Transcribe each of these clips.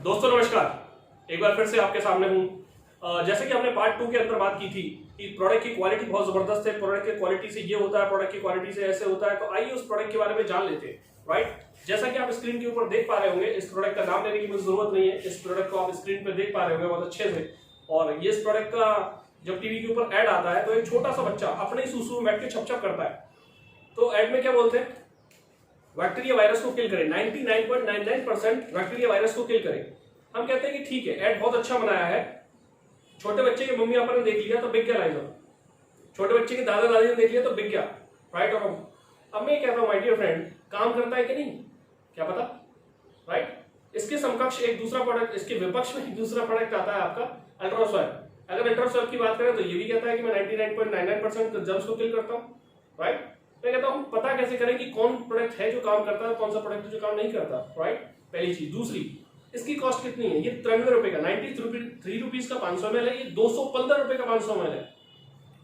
दोस्तों नमस्कार, एक बार फिर से आपके सामने हूँ। जैसे कि हमने पार्ट 2 के अंदर बात की थी कि प्रोडक्ट की क्वालिटी बहुत जबरदस्त है, प्रोडक्ट की क्वालिटी से ये होता है, प्रोडक्ट की क्वालिटी से ऐसे होता है। तो आइए उस प्रोडक्ट के बारे में जान लेते हैं, राइट। जैसा कि आप स्क्रीन के ऊपर देख पा रहे होंगे, इस प्रोडक्ट का नाम लेने की मुझे जरूरत नहीं है, इस प्रोडक्ट को आप स्क्रीन पर देख पा रहे होंगे बहुत अच्छे से। और ये इस प्रोडक्ट का जब टीवी के ऊपर ऐड आता है तो एक छोटा सा बच्चा अपने ही सूसू में बैठ के छप करता है। तो ऐड में क्या बोलते हैं? बैक्टीरिया वायरस को किल करें, 99.99% बैक्टीरिया वायरस को किल करें। हम कहते हैं कि ठीक है, ऐड बहुत अच्छा बनाया है, छोटे बच्चे के मम्मी पापा ने देख लिया तो बिक गया लाइजर, छोटे बच्चे के दादा दादी ने देख लिया तो बिक गया, राइट और रॉन्ग। अब मैं कहता हूं माय डियर फ्रेंड, काम करता है कि नहीं क्या पता, राइट। इसके समकक्ष एक दूसरा प्रोडक्ट, इसके विपक्ष में एक दूसरा प्रोडक्ट आता है आपका अल्ट्रासोएब। अगर अल्ट्रासोएब की बात करें तो ये भी कहता है कि मैं 99.99% जर्म्स को किल करता हूँ, राइट। मैं कहता हूँ पता कैसे करें कि कौन प्रोडक्ट है जो काम करता है, कौन सा प्रोडक्ट है जो काम नहीं करता, राइट। पहली चीज। दूसरी, इसकी कॉस्ट कितनी है? ये 93 रुपए का, 93 रुपीज का 500 ml है, ये 215 रुपए का 500 ml है।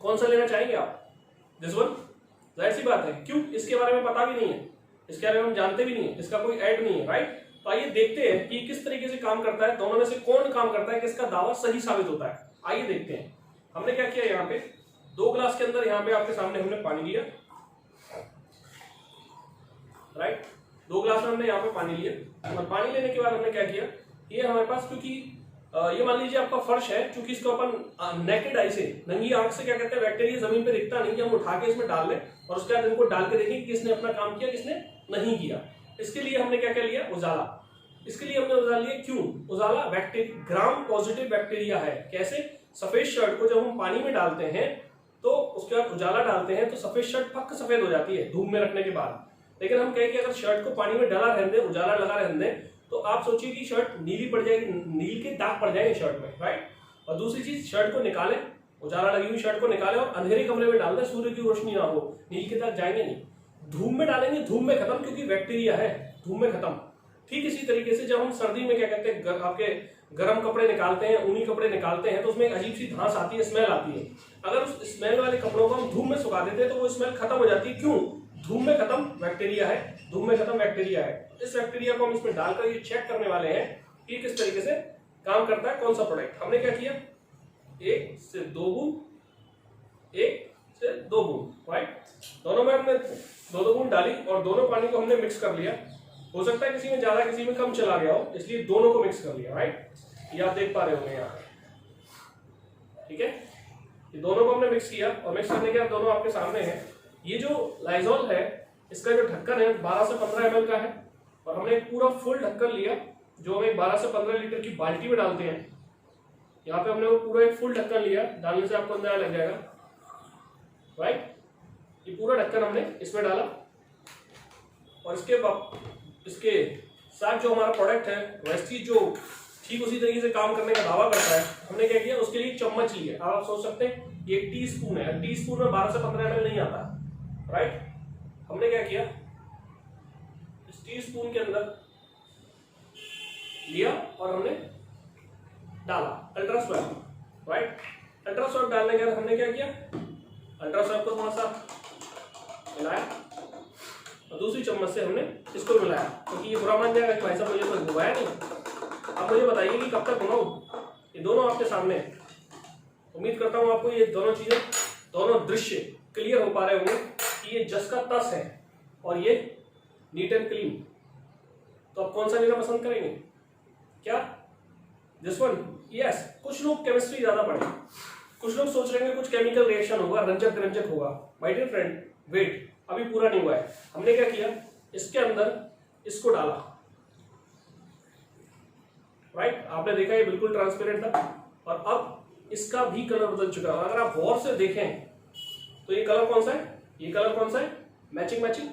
कौन सा लेना चाहेंगे आप? This one. जाहिर सी बात है, क्यों? इसके बारे में पता भी नहीं है, इसके बारे में हम जानते भी नहीं है, इसका कोई ऐड नहीं है, राइट। तो आइए देखते हैं कि किस तरीके से काम करता है, दोनों में से कौन काम करता है, किसका दावा सही साबित होता है। आइए देखते हैं। हमने क्या किया, यहाँ पे 2 ग्लास के अंदर यहाँ पे आपके सामने हमने पानी लिया, राइट। 2 ग्लास में हमने यहाँ पे पानी लिया और पानी लेने के बाद हमने क्या किया, ये हमारे पास, क्योंकि ये मान लीजिए आपका फर्श है, क्योंकि इसको अपन नेकेड आई से, नंगी आंख से क्या कहते हैं, बैक्टीरिया जमीन पे दिखता नहीं, कि हम उठा के इसमें डाल लें और उसके बाद इनको डाल के देखें कि किसने अपना काम किया, किसने नहीं किया। इसके लिए हमने क्या क्या लिया, उजाला। इसके लिए हमने उजाला लिया, क्यों उजाला? बैक्टीरिया ग्राम पॉजिटिव बैक्टीरिया है। कैसे? सफेद शर्ट को जब हम पानी में डालते हैं तो उसके बाद उजाला डालते हैं तो सफेद शर्ट पक्क सफेद हो जाती है धूप में रखने के बाद। लेकिन हम कहें कि अगर शर्ट को पानी में डाला रहने दें, उजाला लगा रहने दें, तो आप सोचिए कि शर्ट नीली पड़ जाएगी, नील के दाग पड़ जाएंगे शर्ट में, राइट। और दूसरी चीज, शर्ट को निकालें, उजाला लगी हुई शर्ट को निकालें और अंधेरे कमरे में डाल दें, सूर्य की रोशनी ना हो, नील के दाग जाएंगे नहीं। धूप में डालेंगे, धूप में खत्म, क्योंकि बैक्टीरिया है, धूप में खत्म। ठीक इसी तरीके से जब हम सर्दी में क्या कहते हैं, आपके गर्म कपड़े निकालते हैं, ऊनी कपड़े निकालते हैं, तो उसमें एक अजीब सी धांस आती है, स्मेल आती है। अगर उस स्मेल वाले कपड़ों को हम धूप में सुखा देते हैं तो वो स्मेल खत्म हो जाती है। क्यों? धूप में खत्म बैक्टीरिया है, धूप में खत्म बैक्टीरिया है। इस बैक्टीरिया को हम इसमें डालकर ये चेक करने वाले हैं कि किस तरीके से काम करता है कौन सा प्रोडक्ट। हमने क्या किया, 1 से 2 बूंद, 1 से 2 बूंद, राइट। दोनों में हमने 2-2 बूंद डाली और दोनों पानी को हमने मिक्स कर लिया। हो सकता है किसी में ज्यादा किसी में कम चला गया हो, इसलिए दोनों को मिक्स कर लिया, राइट। ये आप देख पा रहे होंगे यहाँ पे, ठीक है। ये दोनों को हमने मिक्स किया और मिक्स करने के बाद दोनों आपके सामने हैं। ये जो लाइजॉल है, इसका जो ढक्कन है 12 से 15 ml का है और हमने एक पूरा फुल ढक्कन लिया जो हम एक 12 से 15 लीटर की बाल्टी में डालते हैं। यहाँ पे हमने वो पूरा एक फुल ढक्कन लिया, डालने से आपको अंदाजा लग जाएगा, राइट। ये पूरा ढक्कन हमने इसमें डाला और इसके साथ जो हमारा प्रोडक्ट है वैसी जो ठीक उसी तरीके से काम करने का दावा करता है, हमने क्या किया, उसके लिए चम्मच लिए। आप सोच सकते हैं ये 1 टीस्पून है, टीस्पून में 12 से 15 ml नहीं आता, राइट। हमने क्या किया, इस टीस्पून के अंदर लिया और हमने डाला अल्ट्रासोएब, राइट। अल्ट्रासोएब डालने के बाद हमने क्या किया, अल्ट्रासोएब को थोड़ा सा मिलाया और दूसरी चम्मच से हमने इसको मिलाया, क्योंकि ये बुरा मान जाएगा कि भाई साहब मुझे कोई घुमाया नहीं। अब मुझे बताइए कि कब तक घुमाऊं। ये दोनों आपके सामने, उम्मीद करता हूं आपको ये दोनों चीजें, दोनों दृश्य क्लियर हो पा रहे होंगे कि ये जस का तस है और ये नीट एंड क्लीन। तो आप कौन सा लेना पसंद करेंगे? क्या दिस वन? यस। कुछ लोग केमिस्ट्री ज्यादा पढ़े, कुछ लोग सोच रहे हैं कुछ केमिकल रिएक्शन होगा, रंजक रंजक होगा। माय डियर फ्रेंड, वेट, अभी पूरा नहीं हुआ है। हमने क्या किया, इसके अंदर इसको डाला, राइट। आपने देखा ये बिल्कुल ट्रांसपेरेंट था और अब इसका भी कलर बदल चुका है। अगर आप गौर से देखें तो ये कलर कौन सा है, ये कलर कौन सा है, matching matching,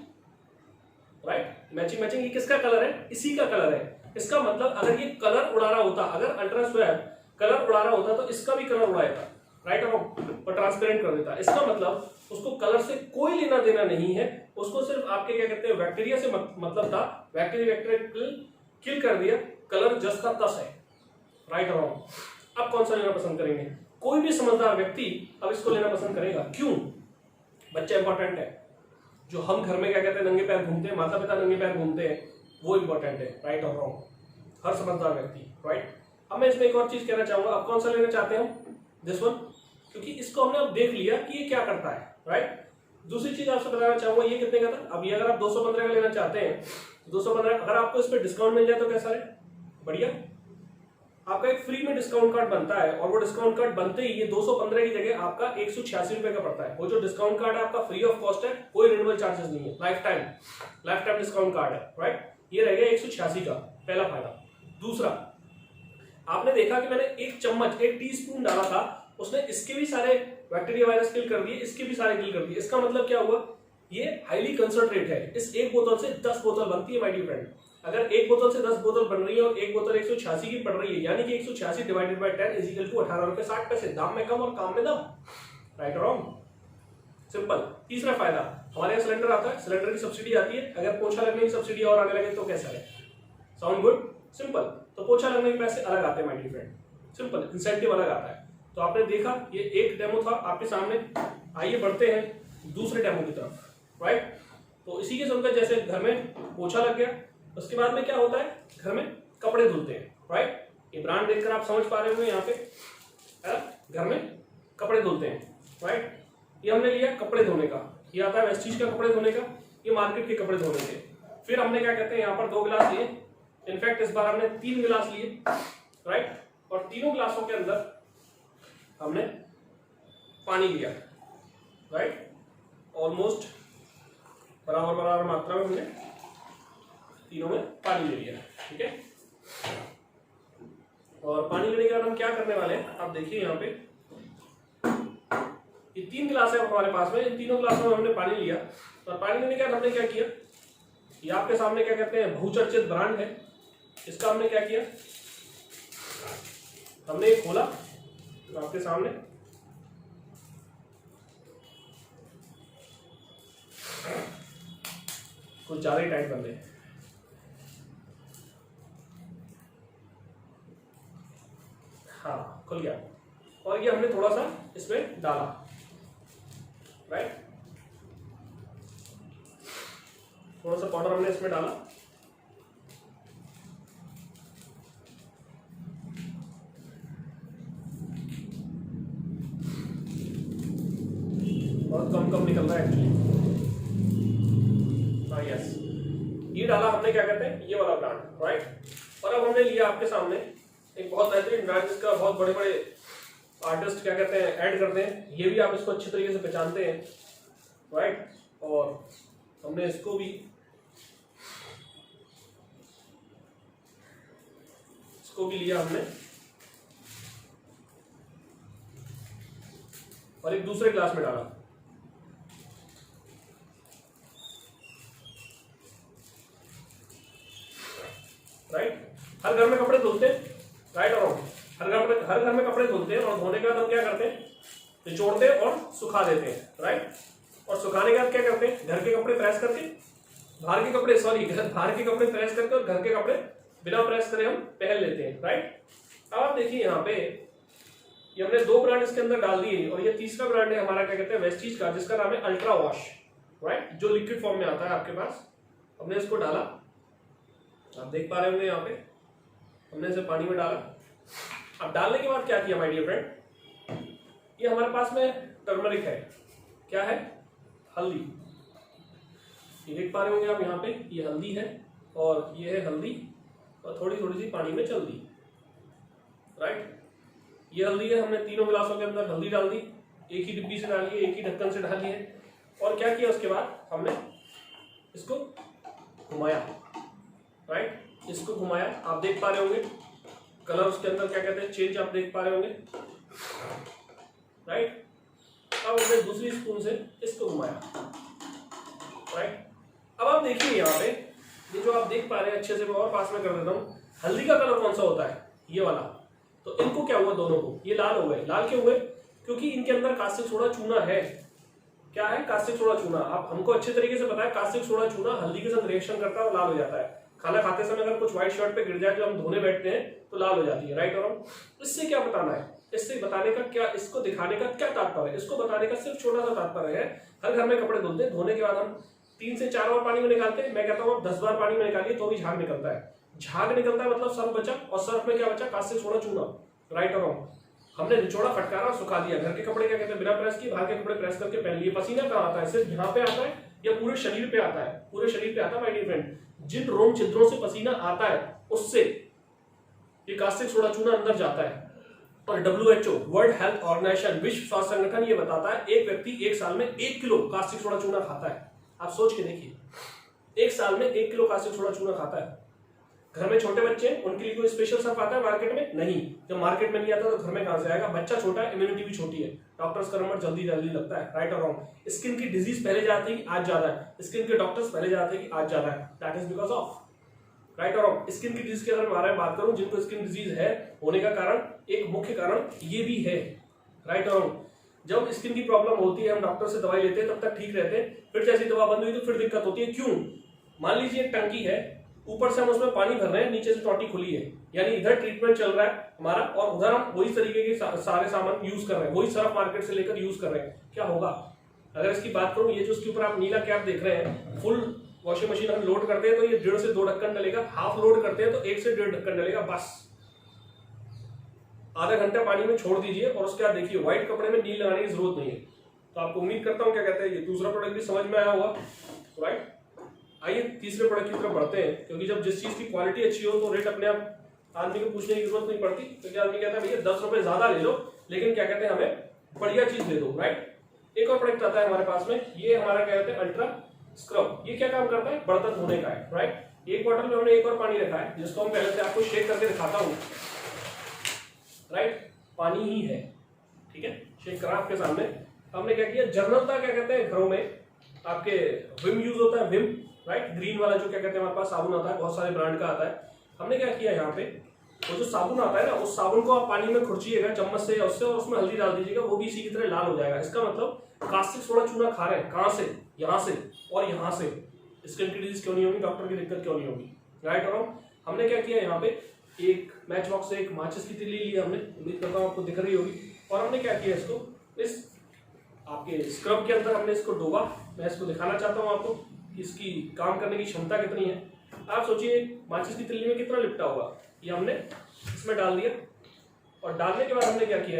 right. Matching matching, ये किसका कलर है? इसी का कलर है। इसका मतलब अगर ये कलर उड़ा रहा होता, अगर अल्ट्रासोएब कलर उड़ा रहा होता तो इसका भी कलर उड़ाएगा, राइट, और ट्रांसपेरेंट कर देता। इसका मतलब उसको कलर से कोई लेना देना नहीं है, उसको सिर्फ आपके क्या कहते हैं बैक्टीरिया से मतलब था, बैक्टीरिया किल कर दिया, कलर जस का तस है, राइट और रॉन्ग। अब कौन सा लेना पसंद करेंगे? कोई भी समझदार व्यक्ति अब इसको लेना पसंद करेगा। क्यों? बच्चा इंपॉर्टेंट है, जो हम घर में क्या कहते हैं नंगे पैर घूमते हैं, माता पिता नंगे पैर घूमते हैं, वो इंपॉर्टेंट है, राइट और रॉन्ग। हर समझदार व्यक्ति, राइट। अब मैं इसमें एक और चीज कहना चाहूंगा, अब कौन सा लेना चाहते हैं हम, दिस वन, क्योंकि इसको हमने अब देख लिया कि ये क्या करता है, राइट। दूसरी चीज आपसे बताना चाहूंगा, ये कितने का था, अब ये अगर आप 215 का लेना चाहते हैं, 215 अगर आपको इस पर डिस्काउंट मिल जाए तो कैसा है, बढ़िया। आपका एक फ्री में डिस्काउंट कार्ड बनता है और वो डिस्काउंट कार्ड बनते ही ये 215 की जगह आपका 186 रुपए का पड़ता है। वो जो डिस्काउंट कार्ड है आपका फ्री ऑफ कॉस्ट है, कोई रिन्यूअल चार्जेस नहीं है, लाइफ टाइम डिस्काउंट कार्ड है, राइट। ये रह गया 186 का पहला फायदा। दूसरा, आपने देखा कि मैंने एक चम्मच, एक टीस्पून डाला था, उसने इसके भी सारे बैक्टीरिया वायरस किल कर दिए, इसके भी सारे किल कर दिए। इसका मतलब क्या हुआ, ये हाईली कंसंट्रेट है। इस एक बोतल से 10 बोतल बनती है माय डियर फ्रेंड। अगर एक बोतल से 10 बोतल बन रही है और एक बोतल 186 की पड़ रही है, यानी कि 186 divided by 10 is equal to 18 रुपए 60 पैसे। दाम में कम और काम में दम, राइट और रॉन्ग, सिंपल। तीसरा फायदा, हमारे यहाँ सिलेंडर आता है, सिलेंडर की सब्सिडी आती है। अगर पोछा लगने की सब्सिडी और आने लगे तो कैसा है, साउंड गुड, सिंपल। तो पोछा लगने के पैसे अलग आते हैं my dear friend, simple, incentive अलग आता है। तो आपने देखा ये एक डेमो था आपके सामने। आइए बढ़ते हैं दूसरे डेमो की तरफ, राइट। तो इसी के सुनकर जैसे घर में पोछा लग गया, उसके बाद में क्या होता है, घर में कपड़े धुलते हैं, राइट। ये ब्रांड देखकर आप समझ पा रहे होंगे यहाँ पे, है ना, घर में कपड़े धुलते हैं, राइट। ये हमने लिया कपड़े धोने का, ये आता है वेस्टीज का कपड़े धोने का, ये मार्केट के कपड़े धोने के। फिर हमने क्या कहते हैं, यहाँ पर 2 गिलास लिए, इनफैक्ट इस बार हमने 3 गिलास लिए, राइट। और तीनों गिलासों के अंदर हमने पानी लिया, राइट। ऑलमोस्ट बराबर मात्रा में हमने तीनों में पानी ले लिया, ठीक है। और पानी लेने के बाद हम क्या करने वाले हैं, आप देखिए यहाँ पे ये 3 गिलास है हमारे पास में। इन तीनों गिलासों में हमने पानी लिया और पानी लेने के बाद हमने क्या किया, ये आपके सामने क्या कहते हैं, बहुचर्चित ब्रांड है, इसका हमने क्या किया, हमने ये खोला आपके सामने, कुछ ज्यादा ही टाइट कर ले, हाँ खुल गया। और ये हमने थोड़ा सा इसमें डाला, राइट, थोड़ा सा पाउडर हमने इसमें डाला। बहुत कम निकल रहा है एक्चुअली, हाँ यस, ये डाला हमने, क्या कहते हैं, ये वाला ब्रांड, राइट। और अब हमने लिया आपके सामने एक बहुत बेहतरीन ब्रांड, जिसका बहुत बड़े बड़े आर्टिस्ट क्या कहते हैं ऐड करते हैं, ये भी आप इसको अच्छी तरीके से पहचानते हैं, राइट। और हमने इसको भी लिया हमने और एक दूसरे ग्लास में डाला, राइट। हर घर में कपड़े धुलते हैं, राइट और रॉन्ग, हर घर में कपड़े धुलते हैं और धोने के बाद हम क्या करते हैं, निचोड़ते हैं और सुखा देते हैं, राइट। और सुखाने के बाद क्या करते हैं, घर के कपड़े प्रेस करके, बाहर के कपड़े प्रेस करके और घर के कपड़े बिना प्रेस करे हम पहन लेते हैं, राइट। अब आप देखिए यहाँ पे ये हमने 2 ब्रांड इसके अंदर डाल दिए और ये तीसरा ब्रांड है हमारा, क्या कहते हैं, वेस्टीज का, जिसका नाम है अल्ट्रा वॉश, राइट, जो लिक्विड फॉर्म में आता है आपके पास। हमने इसको डाला, आप देख पा रहे होंगे यहाँ पे हमने इसे पानी में डाला। अब डालने के बाद क्या किया माय डियर फ्रेंड, ये हमारे पास में टर्मरिक है, क्या है, हल्दी, ये देख पा रहे होंगे आप यहाँ पे, ये हल्दी है और ये है हल्दी और थोड़ी सी पानी में चल दी, राइट। ये हल्दी है, हमने तीनों गिलासों के अंदर हल्दी डाल दी, एक ही डिब्बी से डाली है, एक ही ढक्कन से डाली है। और क्या किया उसके बाद हमने इसको घुमाया, राइट, इसको घुमाया, आप देख पा रहे होंगे कलर उसके अंदर क्या कहते हैं चेंज, आप देख पा रहे होंगे, राइट। अब हमने दूसरी स्पून से इसको घुमाया, राइट। अब आप देखिए यहाँ पे ये जो आप देख पा रहे हैं, अच्छे से मैं और पास में कर देता हूँ, हल्दी का कलर कौन सा होता है, ये वाला। तो इनको क्या हुआ, दोनों को ये लाल हो गए। लाल क्यों हुए, क्योंकि इनके अंदर कास्टिक सोडा चूना है। क्या है, कास्टिक सोडा चूना। आप हमको अच्छे तरीके से पता है कास्टिक सोडा चूना हल्दी के साथ रिएक्शन करता है और लाल हो जाता है। खाना खाते समय अगर कुछ व्हाइट शर्ट पे गिर जाए जो हम धोने बैठते हैं तो लाल हो जाती है, राइट और इससे क्या बताना है, इससे बताने का क्या, इसको दिखाने का क्या तात्पर्य है, इसको बताने का सिर्फ छोटा सा तात्पर्य है, हर घर में कपड़े धुलते हैं, धोने के बाद हम 3 से 4 बार पानी में निकालते हैं। मैं कहता हूँ आप 10 बार पानी में निकालिए तो भी झाग निकलता है। झाग निकलता है मतलब सर्फ बचा, और सर्फ में क्या बचा, कास्टिक सोडा चूना, राइट और रॉन्ग। हमने निचोड़ा फटकारा सुखा दिया, घर के कपड़े क्या कहते हैं बिना प्रेस किए, बाहर के कपड़े प्रेस करके पहन लिए। पसीना कहाँ आता है, सिर्फ यहाँ पे आता है या पूरे शरीर पे आता है, पूरे शरीर पे आता है माय डियर फ्रेंड। जिन रोम छिद्रों से पसीना आता है उससे ये कास्टिक सोडा चूना अंदर जाता है। और WHO वर्ल्ड हेल्थ ऑर्गेनाइजेशन, विश्व स्वास्थ्य संगठन, ये बताता है एक व्यक्ति एक साल में 1 किलो कास्टिक सोडा चूना खाता है। आप सोच के देखिए, एक साल में 1 किलो कास्टिक सोडा चूना खाता है। घर में छोटे बच्चे हैं, उनके लिए कोई स्पेशल सर्फ आता है मार्केट में? नहीं। जब मार्केट में नहीं आता तो घर में कहां से आएगा? बच्चा छोटा है, इम्यूनिटी भी छोटी है, डॉक्टर्स का नंबर जल्दी जल्दी लगता है, राइट और रॉन्ग। स्किन की डिजीज पहले जाती है, आज ज्यादा है। स्किन के डॉक्टर्स पहले जाते हैं कि आज ज्यादा है, that is because of, right और रॉन्ग। स्किन की डिजीज के अगर बारे में बात करूं, जिनको स्किन डिजीज है होने का कारण, एक मुख्य कारण ये भी है, राइट और रॉन्ग। जब स्किन की प्रॉब्लम होती है, हम डॉक्टर से दवाई लेते हैं, तब तक ठीक रहते हैं, फिर जैसी दवा बंद हुई तो फिर दिक्कत होती है। क्यों? मान लीजिए एक टंकी है, ऊपर से हम उसमें पानी भर रहे हैं, नीचे से टोटी खुली है, यानी इधर ट्रीटमेंट चल रहा है हमारा और उधर हम वही तरीके के सारे सामान यूज कर रहे हैं, वही सर्फ मार्केट से लेकर यूज कर रहे हैं। क्या होगा? अगर इसकी बात करूं, ये जो इसके ऊपर आप नीला कैप देख रहे हैं, फुल वॉशिंग मशीन हम लोड करते हैं तो ये 1.5 से 2 ढक्कन डलेगा, हाफ लोड करते हैं तो 1 से 1.5 ढक्कन डलेगा, बस। आधा घंटा पानी में छोड़ दीजिए और उसके बाद देखिए व्हाइट कपड़े में नील लगाने की जरूरत नहीं है। तो आपको उम्मीद करता हूं क्या कहते हैं, ये दूसरा प्रोडक्ट भी समझ में आया होगा, राइट। आइए तीसरे प्रोडक्ट की तरफ बढ़ते हैं, क्योंकि जब जिस चीज की क्वालिटी अच्छी हो तो रेट अपने आप आदमी को पूछने की जरूरत नहीं पड़ती, क्योंकि आदमी कहता है भैया 10 रुपए ज्यादा ले लो, लेकिन क्या कहते हैं हमें बढ़िया चीज दे दो, राइट। एक और प्रोडक्ट आता है हमारे पास में, ये हमारा क्या कहते हैं अल्ट्रा स्क्रब। ये क्या काम करता है? बर्तन धोने का है, राइट। एक बॉटल में हमने एक और पानी रखा है, जिसको हम पहले से आपको शेक करके दिखाता हूँ, राइट। पानी ही है, ठीक है, शेक करा आपके सामने। हमने क्या किया, जर्नलता क्या कहते हैं घरों में आपके विम यूज होता है, विम, राइट, ग्रीन वाला जो क्या कहते हैं हमारे पास साबुन आता है, बहुत सारे ब्रांड का आता है। हमने क्या किया यहाँ पे, वो जो साबुन आता है ना, उस साबुन को आप पानी में खुरचिएगा चम्मच से या उससे, और उसमें हल्दी डाल दीजिएगा, वो भी इसी की तरह लाल हो जाएगा। इसका मतलब कास्टिक सोडा चूना खा रहे हैं, कहां से? यहाँ से और यहाँ से। स्किन की डिजीज क्यों नहीं होगी, डॉक्टर की दिक्कत क्यों नहीं होगी, राइट और रॉन्ग। हमने क्या किया यहाँ पे, एक मैच बॉक्स से एक माचिस की तिल्ली ली हमने, उम्मीद करता हूँ आपको दिख रही होगी, और हमने क्या किया, इसको इस आपके स्क्रब के अंदर हमने इसको डोबा। मैं इसको दिखाना चाहता हूँ आपको कि इसकी काम करने की क्षमता कितनी है। आप सोचिए माचिस की तिल्ली में कितना लिपटा होगा, ये हमने इसमें डाल दिया, और डालने के बाद हमने क्या किया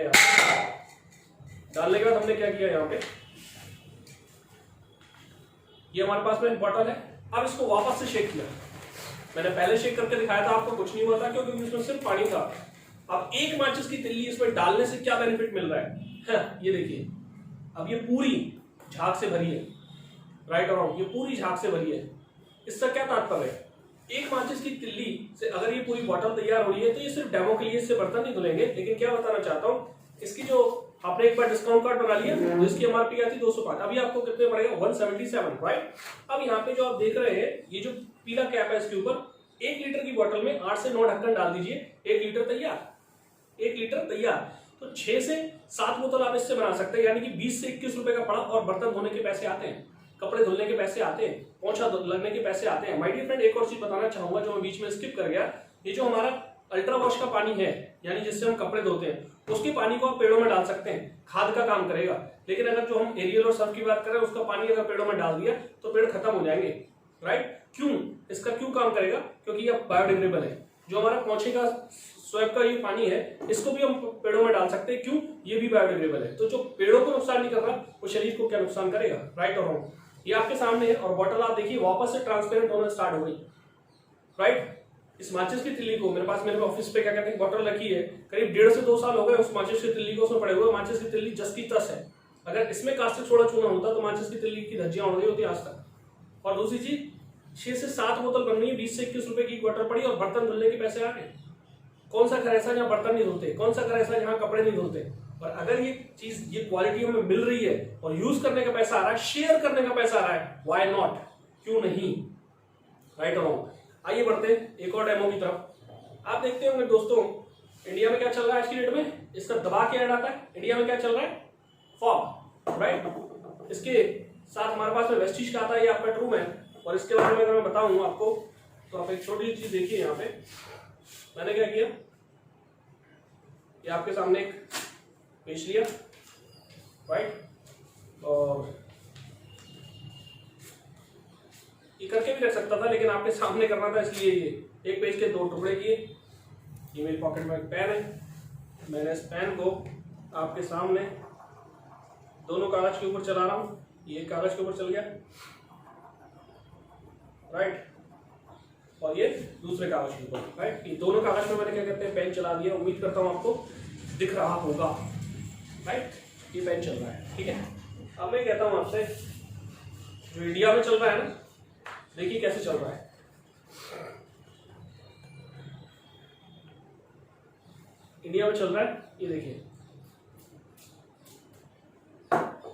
यहाँ पे, ये हमारे पास में एक बॉटल है। अब इसको वापस से शेक किया, मैंने पहले शेक करके दिखाया था आपको, कुछ नहीं हुआ था क्योंकि इसमें सिर्फ पानी था। अब एक माचिस की तिल्ली इसमें डालने से क्या बेनिफिट मिल रहा है, ये देखिए, अब ये पूरी झाग से भरी है, राइट और रॉन्ग, ये पूरी झाग से भरी है। इसका क्या तात्पर्य है, एक माचिस की तिल्ली से अगर ये पूरी बॉटल तैयार हो रही है तो ये सिर्फ डेमो के लिए, इससे बर्तन नहीं धुलेंगे। लेकिन क्या बताना चाहता हूँ, इसकी जो आपने एक बार डिस्काउंट कार्ड बना लिया, जिसकी एमआरपी आती 205, अभी आपको कितने पड़ेगा, 177, राइट। अब यहाँ पे जो आप देख रहे हैं, ये जो पीला कैप है इसके ऊपर, 1 लीटर की बोतल में 8 से 9 ढक्कन डाल दीजिए, 1 लीटर तैयार, 1 लीटर तैयार। तो 6 से 7 बोतल आप इससे बना सकते हैं, यानी कि 20 से 21 रुपए का पड़ा, और बर्तन धोने के पैसे आते हैं, कपड़े धुलने के पैसे आते हैं, पोंछा लगने के पैसे आते हैं। माय डियर फ्रेंड, एक और चीज बताना चाहूंगा जो मैं बीच में स्किप कर गया, ये जो हमारा अल्ट्रा वॉश का पानी है, यानी जिससे हम कपड़े धोते हैं, उसके पानी को आप पेड़ों में डाल सकते हैं, खाद का काम करेगा। लेकिन अगर जो हम एरियल और सर्फ की बात करें, उसका पानी अगर पेड़ों में डाल दिया तो पेड़ खत्म हो जाएंगे, राइट। क्यों? इसका क्यों काम करेगा? क्योंकि ये बायोडिग्रेडेबल है। जो हमारा पोंछे का स्वैप का ये पानी है, इसको भी हम पेड़ों में डाल सकते हैं, क्यों? ये भी बायोडिग्रेडेबल है। तो जो पेड़ों को नुकसान नहीं कर रहा, वो शरीर को क्या नुकसान करेगा, राइट और रॉन्ग। ये आपके सामने है, और बॉटल आप देखिए वापस से ट्रांसपेरेंट होना स्टार्ट हो गई, राइट। इस माचिस की तिल्ली को मेरे ऑफिस पे क्या कहते हैं बॉटल रखी है, करीब 1.5 से 2 साल हो गए उस माचिस की तिल्ली को उसमें पड़े हुए। माचिस की तिल्ली जस की तस है। अगर इसमें कास्टिक सोडा चूना होता तो माचिस की तिल्ली की धज्जियां उड़ गई होती आज तक। और दूसरी चीज, 6 से 7 बोतल बन रही है, 20 से 21 रुपए की बॉटल पड़ी, और बर्तन धुलने के पैसे आ गए। कौन सा घर ऐसा जहाँ बर्तन नहीं धुलते, कौन सा घर ऐसा जहाँ कपड़े नहीं धुलते। और अगर ये चीज, ये क्वालिटी हमें मिल रही है और यूज करने का पैसा आ रहा है, शेयर करने का पैसा आ रहा है, व्हाई नॉट, क्यों नहीं, राइट और रॉन्ग। आइए बढ़ते हैं एक और डेमो की तरफ। आप देखते होंगे दोस्तों, इंडिया में क्या चल रहा है आज की डेट में, इसका दबा के ऐड आता है। इंडिया में क्या चल रहा है, फॉग, राइट। इसके साथ हमारे पास में वेस्टिज का आता है, ये आपका ट्रू है। और इसके बारे में अगर मैं बताऊं आपको, तो आप एक छोटी चीज देखिए, यहाँ पे मैंने क्या किया, ये आपके सामने एक पेश लिया, राइट, और ये करके भी रख सकता था, लेकिन आपके सामने करना था, इसलिए ये एक पेज के 2 टुकड़े किए। ये मेरी पॉकेट में एक पेन है, मैंने इस पेन को आपके सामने दोनों कागज के ऊपर चला रहा हूँ। ये कागज के ऊपर चल गया, राइट, और ये दूसरे कागज के ऊपर, राइट। ये दोनों कागज में मैंने क्या कहते हैं पेन चला दिया। उम्मीद करता हूँ आपको दिख रहा होगा, राइट। ये पेन चल रहा है, ठीक है। अब मैं कहता हूँ आपसे, जो इंडिया में चल रहा है ना, देखिए कैसे चल रहा है। इंडिया में चल रहा है, ये देखिए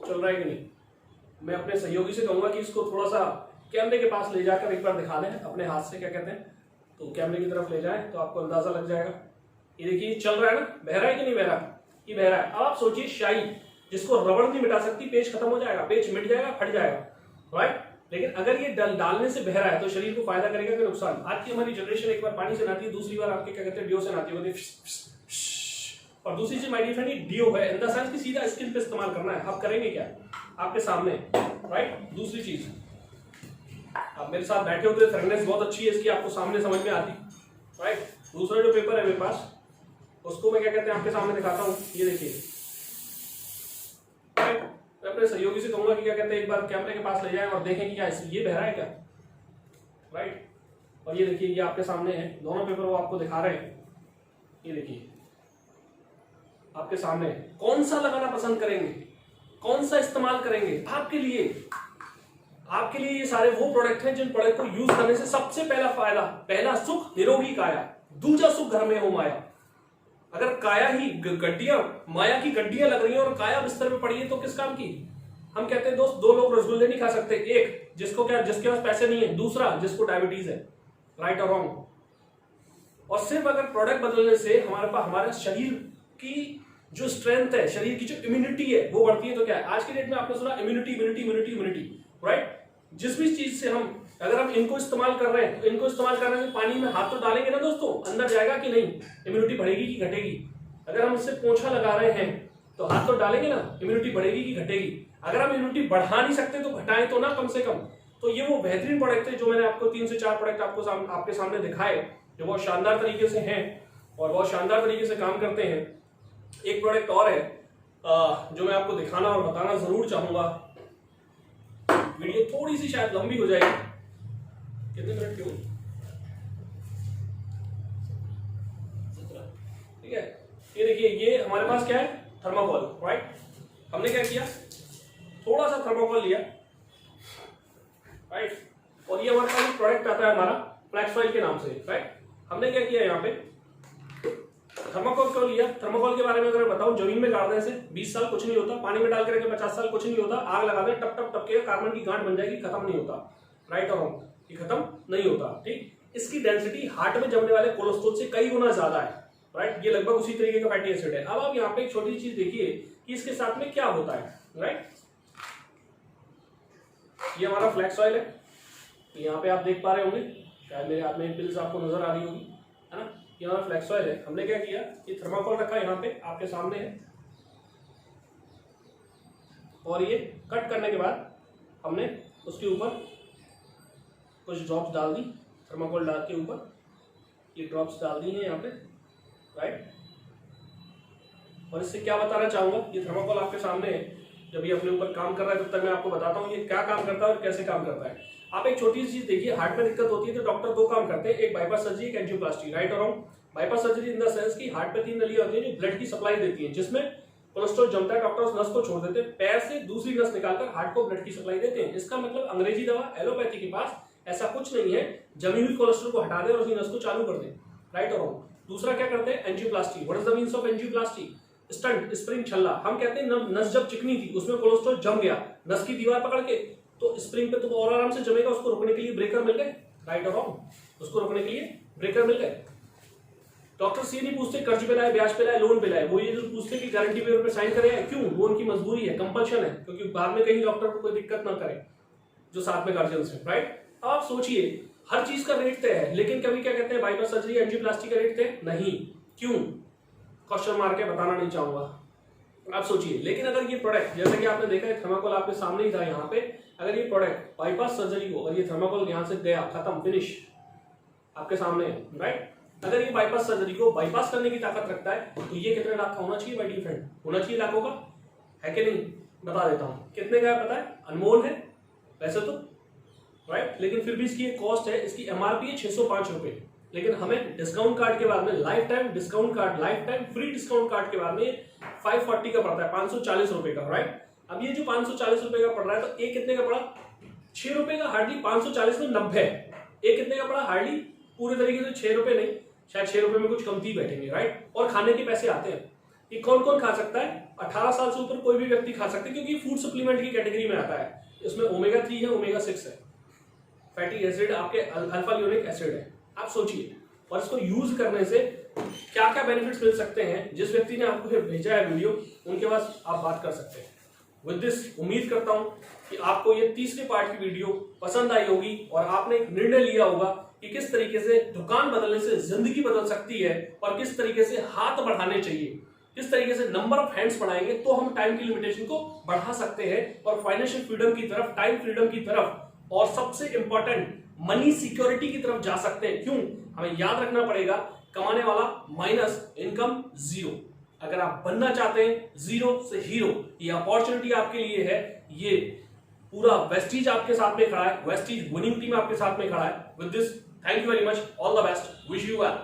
चल रहा है कि नहीं। मैं अपने सहयोगी से कहूंगा कि इसको थोड़ा सा कैमरे के पास ले जाकर एक बार दिखा दें अपने हाथ से, क्या कहते हैं, तो कैमरे की तरफ ले जाएं तो आपको अंदाजा लग जाएगा। ये देखिए चल रहा है ना, बह रहा है कि नहीं बह रहा, ये बह रहा है। अब आप सोचिए, शाई जिसको रबड़ नहीं मिटा सकती, पेज खत्म हो जाएगा, पेज मिट जाएगा, फट जाएगा, राइट। लेकिन अगर ये डालने से बह रहा है तो शरीर को फायदा करेगा कि नुकसान। आज की हमारी जनरेशन एक बार पानी से नहाती है, दूसरी बार आपके क्या कहते हैं डिओ से नहाती है, और दूसरी चीज माय डियर फ्रेंड डिओ है इन द सेंस कि सीधा स्किन पे इस्तेमाल करना है। आप करेंगे क्या आपके सामने, राइट। दूसरी चीज, आप मेरे साथ बैठे होते, फ्रेगनेंस बहुत अच्छी है इसकी, आपको सामने समझ में आती, राइट। दूसरा जो पेपर है मेरे पास, उसको मैं क्या कहते हैं आपके सामने दिखाता हूँ। ये देखिए, राइट। मैं अपने सहयोगी से कहूंगा कि क्या कहते हैं एक बार कैमरे के पास ले जाएं और देखें कि क्या ये बह रहा है क्या, राइट। और ये देखिए, ये आपके सामने है, दोनों पेपर वो आपको दिखा रहे हैं। ये देखिए आपके सामने, कौन सा लगाना पसंद करेंगे, कौन सा इस्तेमाल करेंगे आपके लिए। आपके लिए ये सारे वो प्रोडक्ट हैं जिन प्रोडक्ट को यूज करने से सबसे पहला फायदा, पहला सुख निरोगी काया, दूसरा सुख घर में हो माया। अगर काया ही गड्डियां, माया की गड्डियां लग रही हैं और काया बिस्तर में पड़ी है तो किस काम की। हम कहते हैं दोस्त, 2 लोग रसगुल्ले नहीं खा सकते, एक जिसको क्या, जिसके पास पैसे नहीं है, दूसरा जिसको डायबिटीज है, राइट और रॉन्ग। और सिर्फ अगर प्रोडक्ट बदलने से हमारे पास हमारे शरीर की जो स्ट्रेंथ है, शरीर की जो इम्यूनिटी है वो बढ़ती है। तो क्या है, आज के डेट में आपने सुना immunity immunity immunity immunity, right. जिस भी चीज से हम, अगर हम इनको इस्तेमाल कर रहे हैं तो इनको इस्तेमाल करने में पानी में हाथ तो डालेंगे ना दोस्तों, अंदर जाएगा कि नहीं, इम्यूनिटी बढ़ेगी कि घटेगी। अगर हम इससे पोंछा लगा रहे हैं तो हाथ तो डालेंगे ना, इम्यूनिटी बढ़ेगी कि घटेगी। अगर हम इम्यूनिटी बढ़ा नहीं सकते तो घटाएं तो ना कम से कम। तो ये वो बेहतरीन प्रोडक्ट है जो मैंने आपको 3 से 4 प्रोडक्ट आपके सामने दिखाए, जो बहुत शानदार तरीके से हैं और बहुत शानदार तरीके से काम करते हैं। एक प्रोडक्ट और है जो मैं आपको दिखाना और बताना जरूर चाहूंगा। वीडियो थोड़ी सी शायद लंबी हो जाएगी, कितने मिनट की हो, ठीक है। ये देखिए, ये हमारे पास क्या है, थर्माकोल, राइट। हमने क्या किया, थोड़ा सा थर्माकोल लिया, राइट। और ये हमारे पास प्रोडक्ट आता है हमारा फ्लैक्सऑयल के नाम से, राइट। हमने क्या किया यहाँ पे, थर्माकोल क्यों लिया, थर्माकोल के बारे में अगर बताऊं, जमीन में गाड़ देने से 20 साल कुछ नहीं होता, पानी में डाल के रखे 50 साल कुछ नहीं होता, आग लगा दे टप टप टपके कार्बन की गांठ बन जाएगी, खत्म नहीं होता, राइट और रॉन्ग, ये खत्म नहीं होता, ठीक। इसकी डेंसिटी हार्ट में जमने वाले कोलेस्ट्रॉल से कई गुना ज्यादा है, राइट। ये लगभग उसी तरीके का फैटी एसिड है। अब आप यहाँ पे एक छोटी चीज देखिए कि इसके साथ में क्या होता है, राइट। ये हमारा फ्लैक्स ऑयल है, यहाँ पे आप देख पा रहे होंगे, शायद मेरे हाथ में पिल्स आपको नजर आ रही होगी, है ना। ये हमारा फ्लैक्स ऑयल है। हमने क्या किया, ये थर्माकोल रखा यहाँ पे आपके सामने है, और ये कट करने के बाद हमने उसके ऊपर कुछ ड्रॉप्स डाल दी, थर्माकोल डाल के ऊपर ये ड्रॉप्स डाल दी हैं यहाँ पे, राइट। और इससे क्या बताना चाहूंगा, ये थर्माकोल आपके सामने है, जब ये अपने ऊपर काम कर रहा है तब तक मैं आपको बताता हूँ ये क्या काम करता है और कैसे काम करता है। आप एक छोटी सी चीज देखिए, हार्ट में दिक्कत होती है तो डॉक्टर 2 काम करते हैं, एक बाईपास सर्जरी, एक एंजियोप्लास्टी, राइट और wrong. Bypass surgery in the sense की हार्ट पे 3 नलियां होती है जो ब्लड की सप्लाई देती है, जिसमें कोलेस्ट्रॉल जमता है, डॉक्टर उस नस को छोड़ देते हैं, पैर से दूसरी नस निकालकर हार्ट को ब्लड की सप्लाई देते हैं। इसका मतलब अंग्रेजी दवा एलोपैथी के पास ऐसा कुछ नहीं है, जमी हुई कोलेस्ट्रॉल को हटा दे और उसी नस को चालू कर दे, राइट और रॉन्ग। दूसरा क्या करते हैं, angioplasty. What is the means of angioplasty, stunt, spring छल्ला। हम कहते हैं नस जब चिकनी थी उसमें कोलेस्ट्रॉल जम गया, नस की दीवार पकड़ के, तो स्प्रिंग पे तो और आराम से जमेगा, उसको रोकने के लिए ब्रेकर मिल गए, राइट और रॉन्ग, उसको रोकने के लिए ब्रेकर मिल गए। डॉक्टर ये नहीं पूछते कर्ज पे लाए, ब्याज पे लाए, लोन पे लाए, वो ये जो पूछते कि गारंटी पेपर पे साइन करे, क्यों, वो उनकी मजबूरी है, कंपल्शन है, क्योंकि बाद में कहीं डॉक्टर को कोई दिक्कत ना करे जो साथ में गार्जियंस है, राइट। आप सोचिए, हर चीज का रेट तय है, लेकिन कभी क्या कहते हैं बाईपास सर्जरी, एंजियोप्लास्टी का रेट तय नहीं, क्यों, क्वेश्चन मार के बताना नहीं चाहूंगा, आप सोचिए। लेकिन अगर ये प्रोडक्ट, जैसे कि आपने देखा है थर्माकोल आपके सामने ही था यहाँ पे, अगर ये प्रोडक्ट बाईपास सर्जरी को और ये थर्माकोल यहाँ से गया, खत्म, फिनिश, आपके सामने है, राइट। अगर ये बाईपास सर्जरी को बाईपास करने की ताकत रखता है तो ये कितने लाख का होना चाहिए माय डियर फ्रेंड? होना चाहिए लाखों का, है कि नहीं? बता देता हूं कितने का है, पता है? अनमोल है वैसे तो, राइट, लेकिन फिर भी इसकी कॉस्ट है, इसकी एमआरपी है 605 रुपए, लेकिन हमें डिस्काउंट कार्ड के बाद में, life time discount card, life time free discount card के बाद में 540 का पड़ता है, 540 रुपए का, राइट। अब ये जो 540 रुपए का पड़ रहा है तो एक कितने का पड़ा? 6 रुपए का, हार्डली 540 में 90, एक कितने का पड़ा? हार्डली पूरे तरीके से 6 रुपए नहीं, शायद 6 रुपए में कुछ कमती बैठेंगे, राइट। और खाने के पैसे आते हैं। ये कौन कौन खा सकता है? 18 साल से ऊपर कोई भी व्यक्ति खा सकता है, क्योंकि फूड सप्लीमेंट की कैटेगरी में आता है। इसमें ओमेगा 3 है, ओमेगा 6 है, फैटी एसिड, आपके अल्फा ल्यूनिक एसिड है। आप सोचिए, और इसको यूज करने से क्या क्या बेनिफिट्स मिल सकते हैं। जिस व्यक्ति ने आपको भेजा है वीडियो, उनके पास आप बात कर सकते हैं। विद दिस उम्मीद करता हूं कि आपको ये तीसरे पार्ट की वीडियो पसंद आई होगी और आपने एक निर्णय लिया होगा कि किस तरीके से दुकान बदलने से जिंदगी बदल सकती है और किस तरीके से हाथ बढ़ाने चाहिए, किस तरीके से नंबर ऑफ हैंड्स बढ़ाएंगे तो हम टाइम की लिमिटेशन को बढ़ा सकते हैं और फाइनेंशियल फ्रीडम की तरफ, टाइम फ्रीडम की तरफ, और सबसे इंपॉर्टेंट मनी सिक्योरिटी की तरफ जा सकते हैं। क्यों? हमें याद रखना पड़ेगा, कमाने वाला माइनस इनकम जीरो। अगर आप बनना चाहते हैं जीरो से हीरो, ये अपॉर्चुनिटी आपके लिए है। ये पूरा वेस्टीज आपके साथ में खड़ा है, वेस्टीज विनिंग टीम आपके साथ में खड़ा है। With this, thank you very much, all the best, wish you well.